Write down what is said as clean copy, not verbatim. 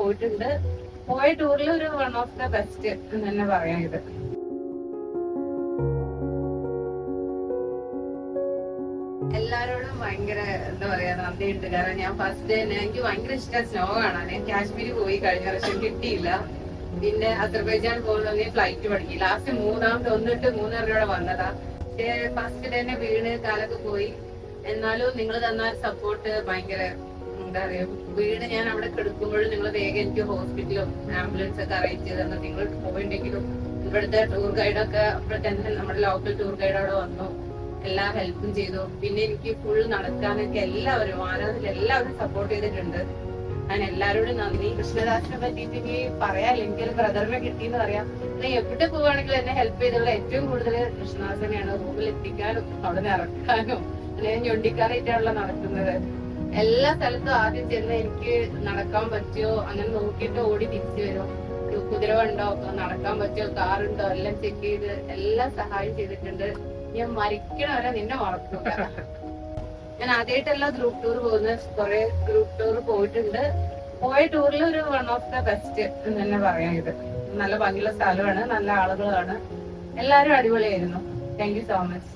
പോയിട്ടുണ്ട്. പോയ ടൂറിൽ ഒരു വൺ ഓഫ് ദ ബെസ്റ്റ് എന്ന് തന്നെ പറയാം ഇത്. എല്ലാരോടും ഭയങ്കര എന്താ പറയാ നന്ദിയുണ്ട്. കാരണം ഞാൻ ഫസ്റ്റ് ഡേ എനിക്ക് ഭയങ്കര ഇഷ്ടം സ്നോ കാണാൻ. ഞാൻ കാശ്മീർ പോയി കഴിഞ്ഞ പ്രാവശ്യം കിട്ടിയില്ല. പിന്നെ അസർബൈജാൻ പോകുന്ന ഫ്ലൈറ്റ് പഠിക്കും. ലാസ്റ്റ് ഒന്നിട്ട് 3:30 വന്നതാ. പക്ഷേ ഫസ്റ്റ് ഡേ വീണ് കാലൊക്കെ പോയി. എന്നാലും നിങ്ങൾ തന്ന സപ്പോർട്ട് ഭയങ്കര എന്താ പറയാ. വീണ് ഞാൻ അവിടെ കിടക്കുമ്പോഴും നിങ്ങൾ വേഗം എനിക്ക് ഹോസ്പിറ്റലും ആംബുലൻസ് ഒക്കെ അറേഞ്ച് ചെയ്ത് തന്നു. നിങ്ങൾ പോയിട്ടുണ്ടെങ്കിലും ഇവിടുത്തെ ടൂർ ഗൈഡൊക്കെ തന്നെ നമ്മുടെ ലോക്കൽ ടൂർ ഗൈഡ് അവിടെ വന്നു, എല്ലാ ഹെൽപ്പും ചെയ്തു. പിന്നെ എനിക്ക് ഫുൾ നടക്കാനൊക്കെ എല്ലാവരും ആരാധന എല്ലാവരും സപ്പോർട്ട് ചെയ്തിട്ടുണ്ട്. ഞാൻ എല്ലാവരോടും നന്ദി. കൃഷ്ണദാസിനെ പറ്റിയിട്ട് ഇനി പറയാല്ല. എനിക്കൊരു ബ്രദറിനെ കിട്ടിയെന്ന് പറയാം. പിന്നെ എവിടെ പോവുകയാണെങ്കിലും എന്നെ ഹെൽപ്പ് ചെയ്തുള്ള ഏറ്റവും കൂടുതൽ കൃഷ്ണദാസനെയാണ്. റൂമിൽ എത്തിക്കാനും അവിടെ നിന്ന് ഇറക്കാനും അല്ലെങ്കിൽ ഞൊണ്ടിക്കാനായിട്ടാണല്ലോ നടക്കുന്നത്. എല്ലാ സ്ഥലത്തും ആദ്യം ചെന്ന് എനിക്ക് നടക്കാൻ പറ്റുമോ അങ്ങനെ നോക്കിയിട്ട് ഓടി തിരിച്ചു വരും. കുതിര ഉണ്ടോ, നടക്കാൻ പറ്റുമോ, കാറുണ്ടോ എല്ലാം ചെക്ക് ചെയ്ത് എല്ലാ സഹായം ചെയ്തിട്ടുണ്ട്. ഞാൻ മരിക്കണവരെ നിന്നെ മറക്കൂല. ഞാൻ ആദ്യമായിട്ടല്ല ഗ്രൂപ്പ് ടൂർ പോകുന്നത്. കുറെ ഗ്രൂപ്പ് ടൂർ പോയിട്ടുണ്ട്. പോയ ടൂറിൽ ഒരു വൺ ഓഫ് ദ ബെസ്റ്റ് എന്ന് തന്നെ പറയാം ഇത്. നല്ല ഭംഗിയുള്ള സ്ഥലമാണ്, നല്ല ആളുകളാണ്, എല്ലാവരും അടിപൊളിയായിരുന്നു. Thank you so much.